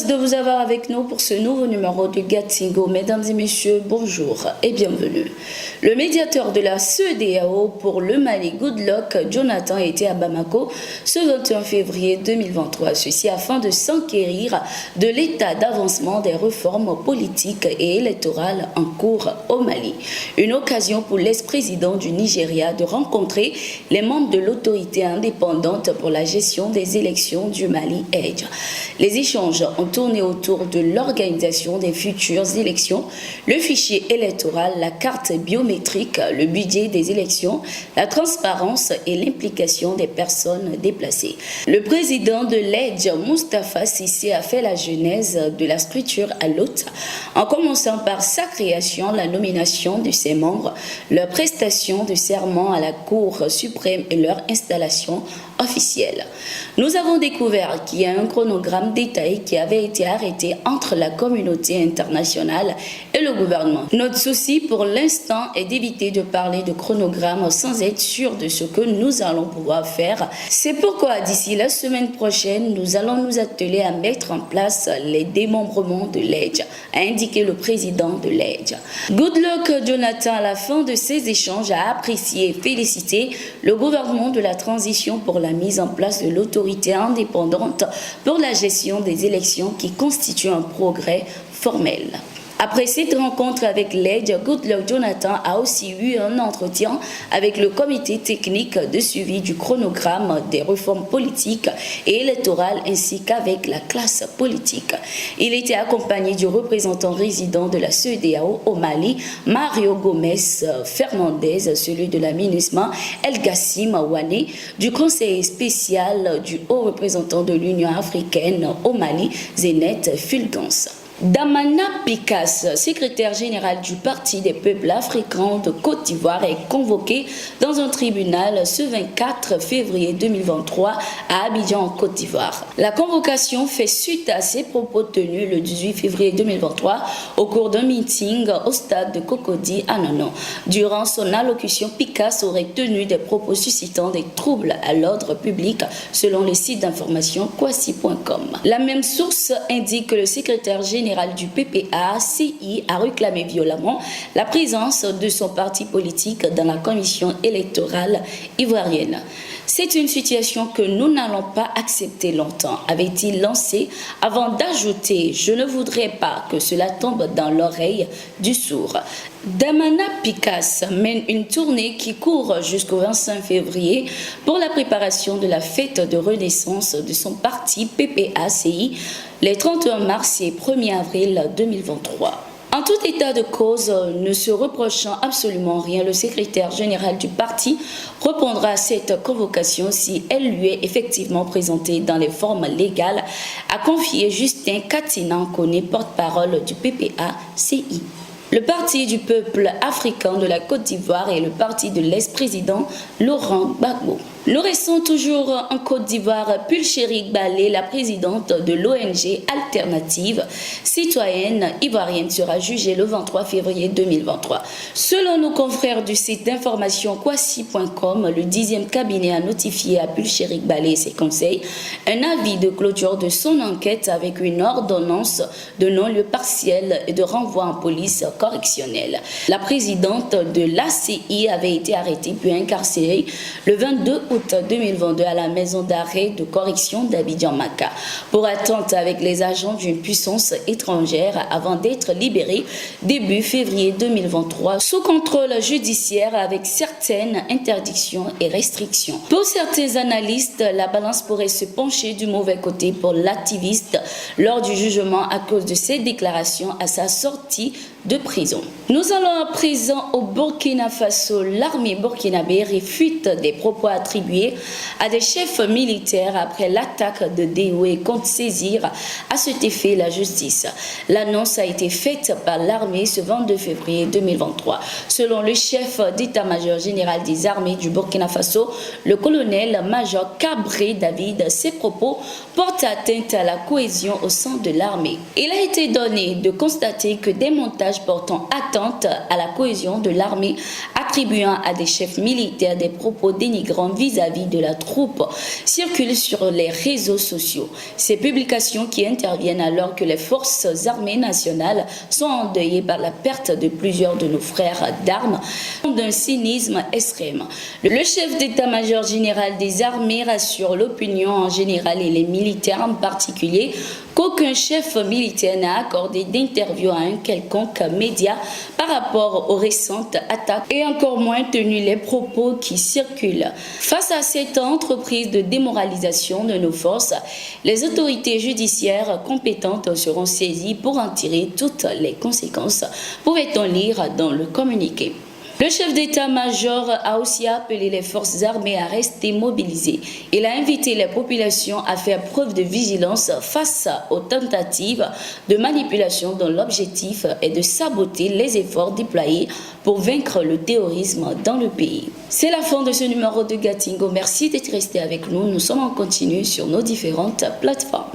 heureuse de vous avoir avec nous pour ce nouveau numéro de Gatingo. Mesdames et messieurs, bonjour et bienvenue. Le médiateur de la CEDEAO pour le Mali, Goodluck Jonathan, était à Bamako ce 21 février 2023. Ceci afin de s'enquérir de l'état d'avancement des réformes politiques et électorales en cours au Mali. Une occasion pour l'ex-président du Nigeria de rencontrer les membres de l'autorité indépendante pour la gestion des élections du Mali, EDGE. Les échanges ont tourné autour de l'organisation des futures élections, le fichier électoral, la carte biométrique, le budget des élections, la transparence et l'implication des personnes déplacées. Le président de l'EDGE, Moustapha Cissé, a fait la genèse de la structure à l'hôte, en commençant par sa création, la nomination de ses membres, leur prestation de serment à la Cour suprême et leur installation officielle. Nous avons découvert qu'il y a un chronogramme détaillé qui avait été arrêté entre la communauté internationale et le gouvernement. Notre souci pour l'instant est d'éviter de parler de chronogramme sans être sûr de ce que nous allons pouvoir faire. C'est pourquoi d'ici la semaine prochaine, nous allons nous atteler à mettre en place les démembrements de l'EDGE, a indiqué le président de l'EDGE. Goodluck Jonathan, à la fin de ces échanges, a apprécié et félicité le gouvernement de la transition pour la mise en place de l'autorité indépendante pour la gestion des élections qui constitue un progrès formel. Après cette rencontre avec l'EDGE, Goodluck Jonathan a aussi eu un entretien avec le comité technique de suivi du chronogramme des réformes politiques et électorales ainsi qu'avec la classe politique. Il était accompagné du représentant résident de la CEDEAO au Mali, Mario Gomez Fernandez, celui de la MINUSMA, El Gassim Wane, du conseiller spécial du haut représentant de l'Union africaine au Mali, Zenet Fulgence. Damana Picasse, secrétaire général du Parti des peuples africains de Côte d'Ivoire, est convoqué dans un tribunal ce 24 février 2023 à Abidjan, en Côte d'Ivoire. La convocation fait suite à ses propos tenus le 18 février 2023 au cours d'un meeting au stade de Cocody à Nono. Durant son allocution, Picasse aurait tenu des propos suscitant des troubles à l'ordre public selon le site d'information kwasi.com. La même source indique que le secrétaire général du PPA-CI a réclamé violemment la présence de son parti politique dans la commission électorale ivoirienne. C'est une situation que nous n'allons pas accepter longtemps, avait-il lancé avant d'ajouter « Je ne voudrais pas que cela tombe dans l'oreille du sourd ». Damana Picasse mène une tournée qui court jusqu'au 25 février pour la préparation de la fête de renaissance de son parti PPA-CI les 31 mars et 1er avril 2023. En tout état de cause, ne se reprochant absolument rien, le secrétaire général du parti répondra à cette convocation si elle lui est effectivement présentée dans les formes légales, a confié Justin Katina-Koné, porte-parole du PPA-CI. Le Parti du peuple africain de la Côte d'Ivoire et le parti de l'ex-président Laurent Gbagbo. Nous restons toujours en Côte d'Ivoire. Pulchérie Balé, la présidente de l'ONG Alternative Citoyenne Ivoirienne, sera jugée le 23 février 2023. Selon nos confrères du site d'information kwasi.com, le 10e cabinet a notifié à Pulchérie Balé et ses conseils un avis de clôture de son enquête avec une ordonnance de non-lieu partiel et de renvoi en police correctionnelle. La présidente de l'ACI avait été arrêtée puis incarcérée le 22 août 2022 à la maison d'arrêt de correction d'Abidjan-Maka pour attente avec les agents d'une puissance étrangère avant d'être libérée début février 2023 sous contrôle judiciaire avec certaines interdictions et restrictions. Pour certains analystes, la balance pourrait se pencher du mauvais côté pour l'activiste lors du jugement à cause de ses déclarations à sa sortie de prison. Nous allons à présent au Burkina Faso. L'armée burkinabé réfute des propos attribués à des chefs militaires après l'attaque de Déoué compte saisir à cet effet la justice. L'annonce a été faite par l'armée ce 22 février 2023. Selon le chef d'état-major général des armées du Burkina Faso, le colonel-major Cabré David, ses propos portent atteinte à la cohésion au sein de l'armée. Il a été donné de constater que des montages messages portant atteinte à la cohésion de l'armée, attribuant à des chefs militaires des propos dénigrants vis-à-vis de la troupe circulent sur les réseaux sociaux. Ces publications qui interviennent alors que les forces armées nationales sont endeuillées par la perte de plusieurs de nos frères d'armes, d'un cynisme extrême. Le chef d'état-major général des armées rassure l'opinion en général et les militaires en particulier qu'aucun chef militaire n'a accordé d'interview à un quelconque média par rapport aux récentes attaques et encore moins tenu les propos qui circulent. Face à cette entreprise de démoralisation de nos forces, les autorités judiciaires compétentes seront saisies pour en tirer toutes les conséquences, pouvait-on lire dans le communiqué. Le chef d'état-major a aussi appelé les forces armées à rester mobilisées. Il a invité les populations à faire preuve de vigilance face aux tentatives de manipulation dont l'objectif est de saboter les efforts déployés pour vaincre le terrorisme dans le pays. C'est la fin de ce numéro de Gatingo. Merci d'être resté avec nous. Nous sommes en continu sur nos différentes plateformes.